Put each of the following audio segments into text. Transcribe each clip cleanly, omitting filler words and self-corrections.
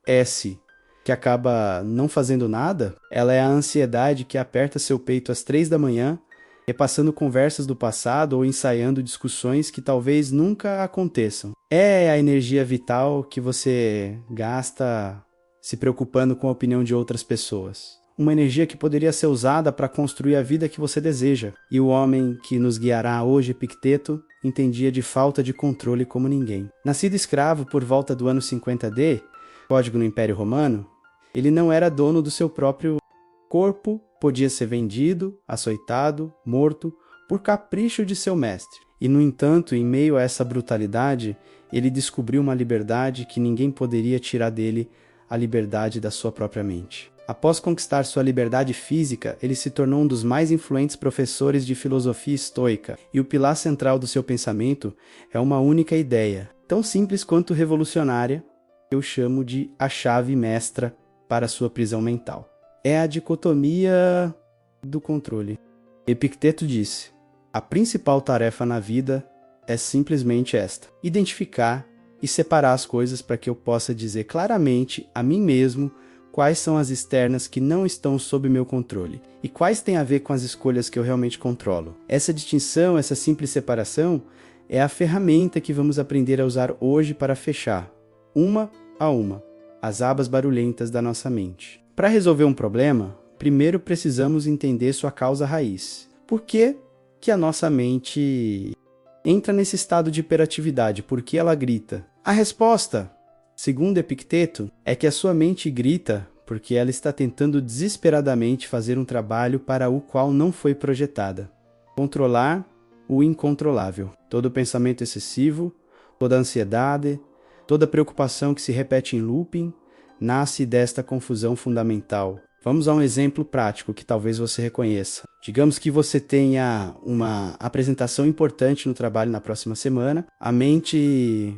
S, que acaba não fazendo nada, ela é a ansiedade que aperta seu peito às 3 da manhã, repassando conversas do passado ou ensaiando discussões que talvez nunca aconteçam. É a energia vital que você gasta se preocupando com a opinião de outras pessoas. Uma energia que poderia ser usada para construir a vida que você deseja. E o homem que nos guiará hoje, Epicteto, entendia de falta de controle como ninguém. Nascido escravo por volta do ano 50 código no Império Romano, ele não era dono do seu próprio corpo, podia ser vendido, açoitado, morto, por capricho de seu mestre. E, no entanto, em meio a essa brutalidade, ele descobriu uma liberdade que ninguém poderia tirar dele, a liberdade da sua própria mente. Após conquistar sua liberdade física, ele se tornou um dos mais influentes professores de filosofia estoica, e o pilar central do seu pensamento é uma única ideia, tão simples quanto revolucionária, que eu chamo de a chave mestra para sua prisão mental. É a dicotomia do controle. Epicteto disse: a principal tarefa na vida é simplesmente esta: identificar e separar as coisas para que eu possa dizer claramente a mim mesmo quais são as externas que não estão sob meu controle e quais têm a ver com as escolhas que eu realmente controlo. Essa distinção, essa simples separação, é a ferramenta que vamos aprender a usar hoje para fechar, uma a uma, as abas barulhentas da nossa mente. Para resolver um problema, primeiro precisamos entender sua causa raiz. Por que que a nossa mente entra nesse estado de hiperatividade? Por que ela grita? A resposta, segundo Epicteto, é que a sua mente grita porque ela está tentando desesperadamente fazer um trabalho para o qual não foi projetada. Controlar o incontrolável. Todo pensamento excessivo, toda ansiedade, toda preocupação que se repete em looping, nasce desta confusão fundamental. Vamos a um exemplo prático que talvez você reconheça. Digamos que você tenha uma apresentação importante no trabalho na próxima semana. A mente,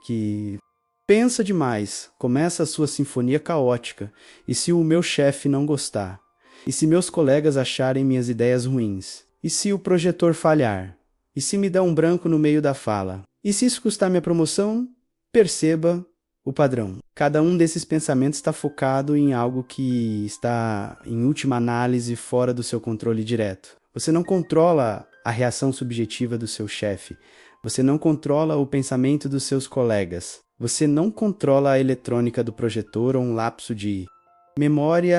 que pensa demais, começa a sua sinfonia caótica. E se o meu chefe não gostar? E se meus colegas acharem minhas ideias ruins? E se o projetor falhar? E se me der um branco no meio da fala? E se isso custar minha promoção? Perceba o padrão. Cada um desses pensamentos está focado em algo que está, em última análise, fora do seu controle direto. Você não controla a reação subjetiva do seu chefe. Você não controla o pensamento dos seus colegas. Você não controla a eletrônica do projetor ou um lapso de memória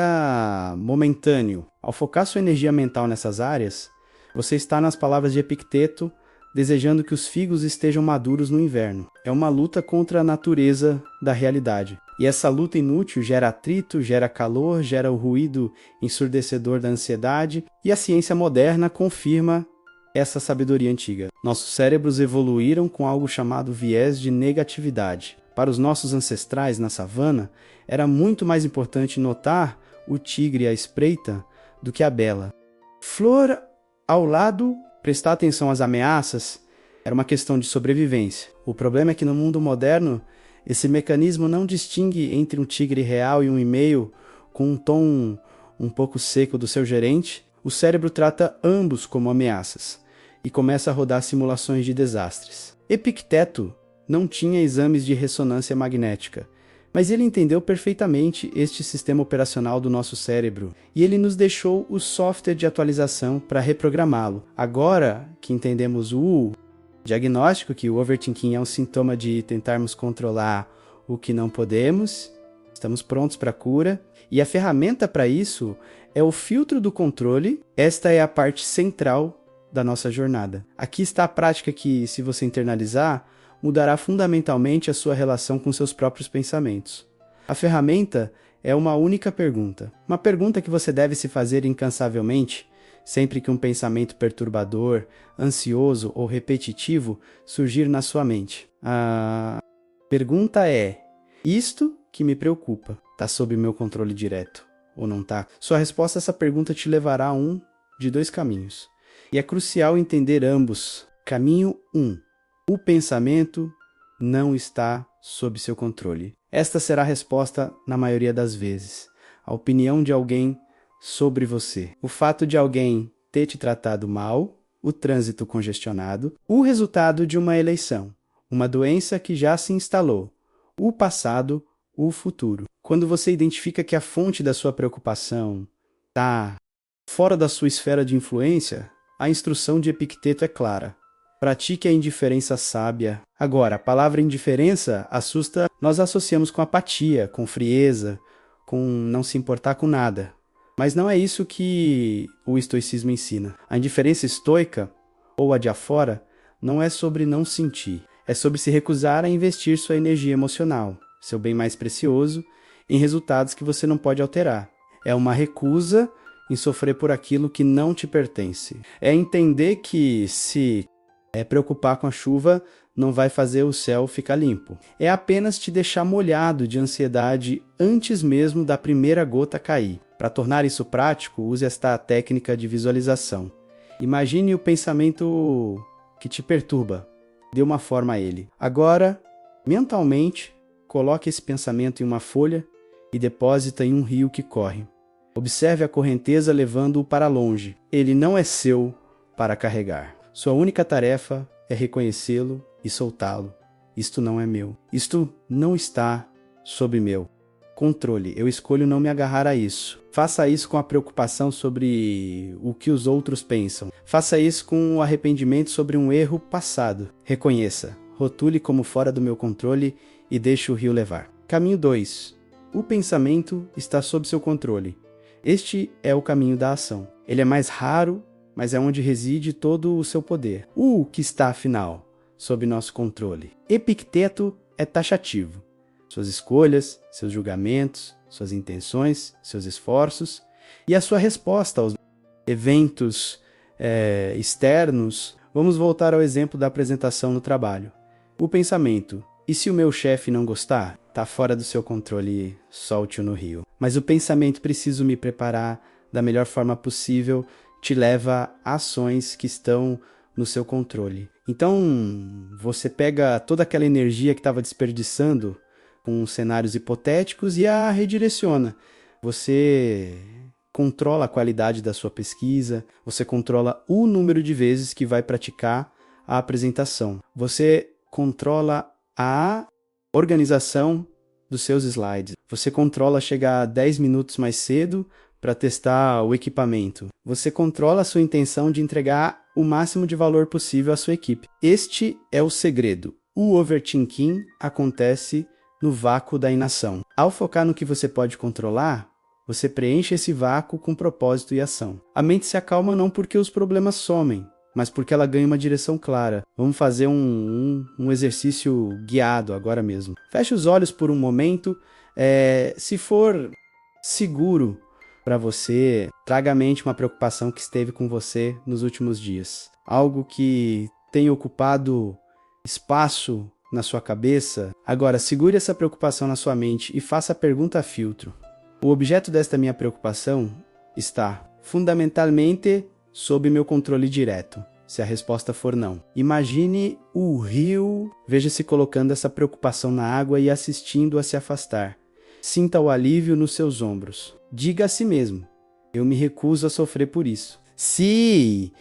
momentâneo. Ao focar sua energia mental nessas áreas, você está, nas palavras de Epicteto, desejando que os figos estejam maduros no inverno. É uma luta contra a natureza da realidade. E essa luta inútil gera atrito, gera calor, gera o ruído ensurdecedor da ansiedade, e a ciência moderna confirma essa sabedoria antiga. Nossos cérebros evoluíram com algo chamado viés de negatividade. Para os nossos ancestrais na savana, era muito mais importante notar o tigre à espreita do que a bela flor ao lado. Prestar atenção às ameaças era uma questão de sobrevivência. O problema é que no mundo moderno, esse mecanismo não distingue entre um tigre real e um e-mail com um tom um pouco seco do seu gerente. O cérebro trata ambos como ameaças e começa a rodar simulações de desastres. Epicteto não tinha exames de ressonância magnética, mas ele entendeu perfeitamente este sistema operacional do nosso cérebro e ele nos deixou o software de atualização para reprogramá-lo. Agora que entendemos o diagnóstico, que o overthinking é um sintoma de tentarmos controlar o que não podemos, estamos prontos para a cura, e a ferramenta para isso é o filtro do controle. Esta é a parte central da nossa jornada. Aqui está a prática que, se você internalizar, mudará fundamentalmente a sua relação com seus próprios pensamentos. A ferramenta é uma única pergunta. Uma pergunta que você deve se fazer incansavelmente, sempre que um pensamento perturbador, ansioso ou repetitivo surgir na sua mente. A pergunta é: isto que me preocupa, está sob meu controle direto ou não está? Sua resposta a essa pergunta te levará a um de dois caminhos. E é crucial entender ambos. Caminho 1. O pensamento não está sob seu controle. Esta será a resposta na maioria das vezes. A opinião de alguém sobre você. O fato de alguém ter te tratado mal, o trânsito congestionado, o resultado de uma eleição, uma doença que já se instalou, o passado o futuro. Quando você identifica que a fonte da sua preocupação está fora da sua esfera de influência, a instrução de Epicteto é clara. Pratique a indiferença sábia. Agora, a palavra indiferença assusta, nós associamos com apatia, com frieza, com não se importar com nada. Mas não é isso que o estoicismo ensina. A indiferença estoica, ou a de afora, não é sobre não sentir. É sobre se recusar a investir sua energia emocional, seu bem mais precioso, em resultados que você não pode alterar. É uma recusa em sofrer por aquilo que não te pertence. É entender que se preocupar com a chuva não vai fazer o céu ficar limpo. É apenas te deixar molhado de ansiedade antes mesmo da primeira gota cair. Para tornar isso prático, use esta técnica de visualização. Imagine o pensamento que te perturba. Dê uma forma a ele. Agora, mentalmente, coloque esse pensamento em uma folha e deposita em um rio que corre. Observe a correnteza levando-o para longe. Ele não é seu para carregar. Sua única tarefa é reconhecê-lo e soltá-lo. Isto não é meu. Isto não está sob meu controle. Eu escolho não me agarrar a isso. Faça isso com a preocupação sobre o que os outros pensam. Faça isso com o arrependimento sobre um erro passado. Reconheça. Rotule como fora do meu controle e deixe o rio levar. Caminho 2. O pensamento está sob seu controle. Este é o caminho da ação. Ele é mais raro, mas é onde reside todo o seu poder. O que está, afinal, sob nosso controle? Epicteto é taxativo. Suas escolhas, seus julgamentos, suas intenções, seus esforços e a sua resposta aos eventos externos. Vamos voltar ao exemplo da apresentação no trabalho. O pensamento, e se o meu chefe não gostar? Está fora do seu controle, solte-o no rio. Mas o pensamento, preciso me preparar da melhor forma possível, te leva a ações que estão no seu controle. Então, você pega toda aquela energia que estava desperdiçando com cenários hipotéticos e a redireciona. Você controla a qualidade da sua pesquisa, você controla o número de vezes que vai praticar a apresentação. Você controla a organização dos seus slides. Você controla chegar 10 minutos mais cedo para testar o equipamento. Você controla a sua intenção de entregar o máximo de valor possível à sua equipe. Este é o segredo. O overthinking acontece no vácuo da inação. Ao focar no que você pode controlar, você preenche esse vácuo com propósito e ação. A mente se acalma não porque os problemas somem, mas porque ela ganha uma direção clara. Vamos fazer um exercício guiado agora mesmo. Feche os olhos por um momento. Se for seguro para você, traga à mente uma preocupação que esteve com você nos últimos dias. Algo que tenha ocupado espaço na sua cabeça. Agora, segure essa preocupação na sua mente e faça a pergunta a filtro. O objeto desta minha preocupação está fundamentalmente sob meu controle direto. Se a resposta for não. Imagine o rio, veja-se colocando essa preocupação na água e assistindo-a se afastar. Sinta o alívio nos seus ombros. Diga a si mesmo, eu me recuso a sofrer por isso. Se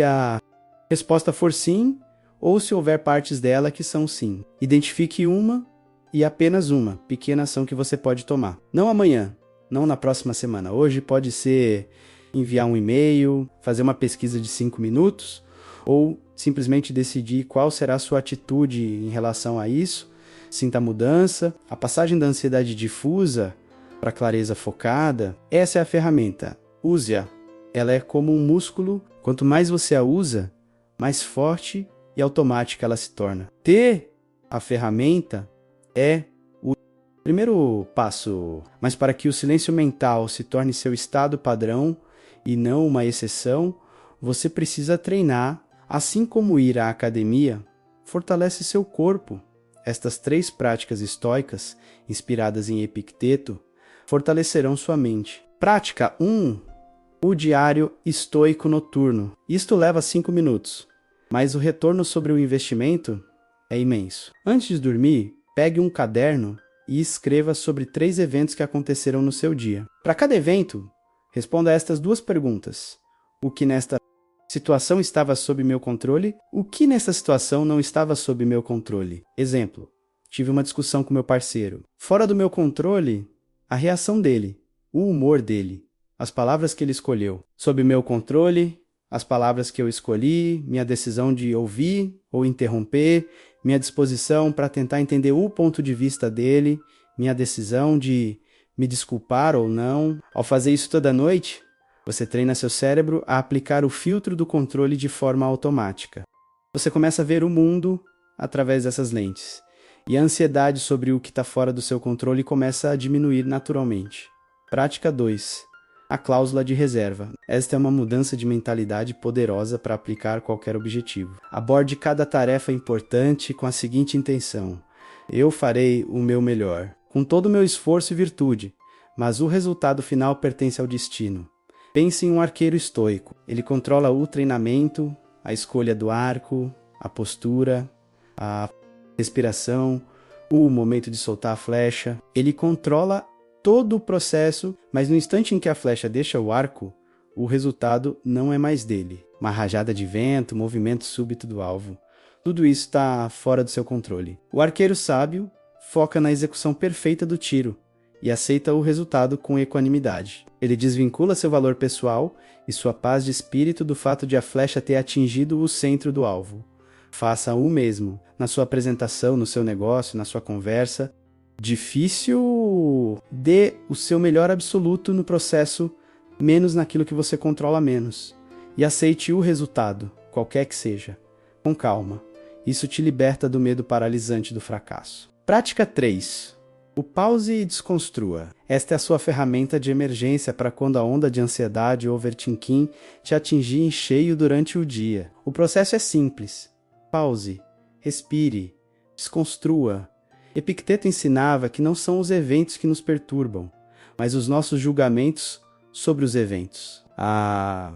a resposta for sim, ou se houver partes dela que são sim. Identifique uma e apenas uma pequena ação que você pode tomar. Não amanhã, não na próxima semana. Hoje pode ser enviar um e-mail, fazer uma pesquisa de 5 minutos, ou simplesmente decidir qual será a sua atitude em relação a isso. Sinta a mudança. A passagem da ansiedade difusa para clareza focada, essa é a ferramenta. Use-a. Ela é como um músculo. Quanto mais você a usa, mais forte e automática ela se torna. Ter a ferramenta é o primeiro passo, mas para que o silêncio mental se torne seu estado padrão e não uma exceção, você precisa treinar. Assim como ir à academia fortalece seu corpo. Estas 3 práticas estoicas, inspiradas em Epicteto, fortalecerão sua mente. Prática 1. O diário estoico noturno. Isto leva 5 minutos, mas o retorno sobre o investimento é imenso. Antes de dormir, pegue um caderno e escreva sobre 3 eventos que aconteceram no seu dia. Para cada evento, responda a estas 2 perguntas. O que nesta situação estava sob meu controle? O que nessa situação não estava sob meu controle? Exemplo. tive uma discussão com meu parceiro. Fora do meu controle, a reação dele, o humor dele, as palavras que ele escolheu. Sob meu controle, as palavras que eu escolhi, minha decisão de ouvir ou interromper, minha disposição para tentar entender o ponto de vista dele, minha decisão de me desculpar ou não. Ao fazer isso toda noite, você treina seu cérebro a aplicar o filtro do controle de forma automática. Você começa a ver o mundo através dessas lentes. E a ansiedade sobre o que está fora do seu controle começa a diminuir naturalmente. Prática 2. A cláusula de reserva. Esta é uma mudança de mentalidade poderosa para aplicar qualquer objetivo. Aborde cada tarefa importante com a seguinte intenção: eu farei o meu melhor, com todo o meu esforço e virtude, mas o resultado final pertence ao destino. Pense em um arqueiro estoico. Ele controla o treinamento, a escolha do arco, a postura, a respiração, o momento de soltar a flecha. Ele controla todo o processo, mas no instante em que a flecha deixa o arco, o resultado não é mais dele. Uma rajada de vento, movimento súbito do alvo. Tudo isso está fora do seu controle. O arqueiro sábio foca na execução perfeita do tiro e aceita o resultado com equanimidade. Ele desvincula seu valor pessoal e sua paz de espírito do fato de a flecha ter atingido o centro do alvo. Faça o mesmo na sua apresentação, no seu negócio, na sua conversa. Difícil, dê o seu melhor absoluto no processo, menos naquilo que você controla menos. E aceite o resultado, qualquer que seja, com calma. Isso te liberta do medo paralisante do fracasso. Prática 3. O pause e desconstrua. Esta é a sua ferramenta de emergência para quando a onda de ansiedade ou overthinking te atingir em cheio durante o dia. O processo é simples. Pause, respire, desconstrua. Epicteto ensinava que não são os eventos que nos perturbam, mas os nossos julgamentos sobre os eventos. A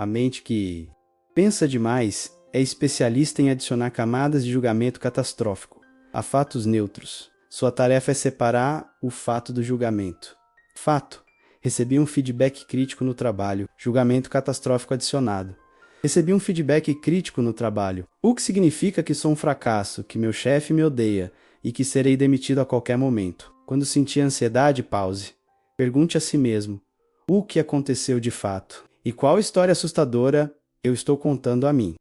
mente que pensa demais é especialista em adicionar camadas de julgamento catastrófico a fatos neutros. Sua tarefa é separar o fato do julgamento. Fato: recebi um feedback crítico no trabalho. Julgamento catastrófico adicionado. Recebi um feedback crítico no trabalho. O que significa que sou um fracasso, que meu chefe me odeia e que serei demitido a qualquer momento. Quando sentir ansiedade, pause. Pergunte a si mesmo: o que aconteceu de fato? E qual história assustadora eu estou contando a mim?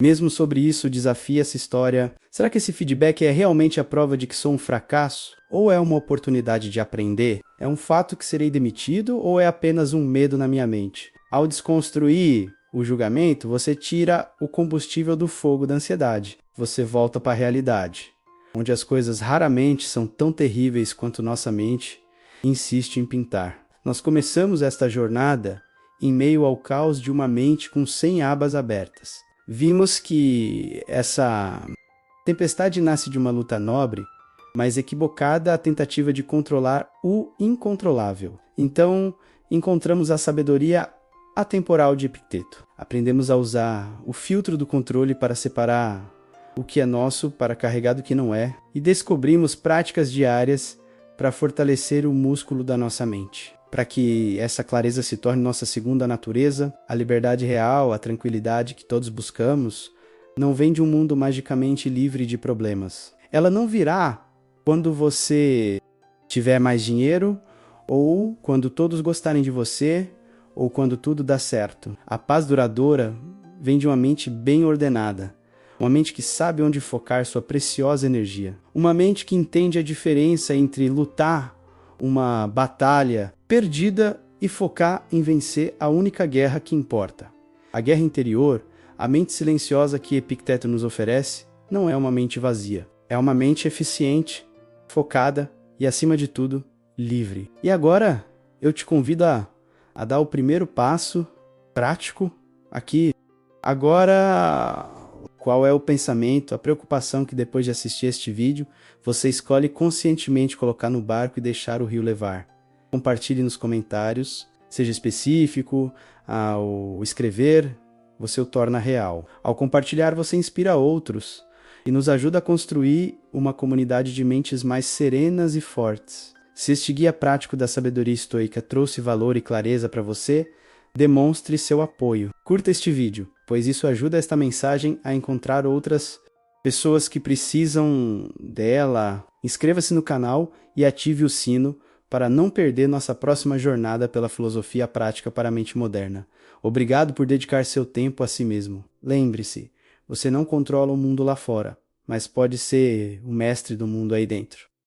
Mesmo sobre isso, desafie essa história. Será que esse feedback é realmente a prova de que sou um fracasso? Ou é uma oportunidade de aprender? É um fato que serei demitido ou é apenas um medo na minha mente? Ao desconstruir o julgamento, você tira o combustível do fogo da ansiedade. Você volta para a realidade, onde as coisas raramente são tão terríveis quanto nossa mente insiste em pintar. Nós começamos esta jornada em meio ao caos de uma mente com 100 abas abertas. Vimos que essa tempestade nasce de uma luta nobre, mas equivocada a tentativa de controlar o incontrolável. Então, encontramos a sabedoria atemporal de Epicteto. Aprendemos a usar o filtro do controle para separar o que é nosso para carregar do que não é, e descobrimos práticas diárias para fortalecer o músculo da nossa mente, para que essa clareza se torne nossa segunda natureza. A liberdade real, a tranquilidade que todos buscamos, não vem de um mundo magicamente livre de problemas. Ela não virá quando você tiver mais dinheiro, ou quando todos gostarem de você, ou quando tudo dá certo. A paz duradoura vem de uma mente bem ordenada, uma mente que sabe onde focar sua preciosa energia, uma mente que entende a diferença entre lutar uma batalha perdida e focar em vencer a única guerra que importa. A guerra interior, a mente silenciosa que Epicteto nos oferece, não é uma mente vazia. É uma mente eficiente, focada e, acima de tudo, livre. E agora eu te convido a dar o primeiro passo prático aqui. Agora, qual é o pensamento, a preocupação que depois de assistir este vídeo, você escolhe conscientemente colocar no barco e deixar o rio levar? Compartilhe nos comentários, seja específico, ao escrever, você o torna real. Ao compartilhar, você inspira outros e nos ajuda a construir uma comunidade de mentes mais serenas e fortes. Se este guia prático da sabedoria estoica trouxe valor e clareza para você, demonstre seu apoio. Curta este vídeo, pois isso ajuda esta mensagem a encontrar outras pessoas que precisam dela Inscreva-se no canal e ative o sino para não perder nossa próxima jornada pela filosofia prática para a mente moderna. Obrigado por dedicar seu tempo a si mesmo. Lembre-se, você não controla o mundo lá fora, mas pode ser o mestre do mundo aí dentro.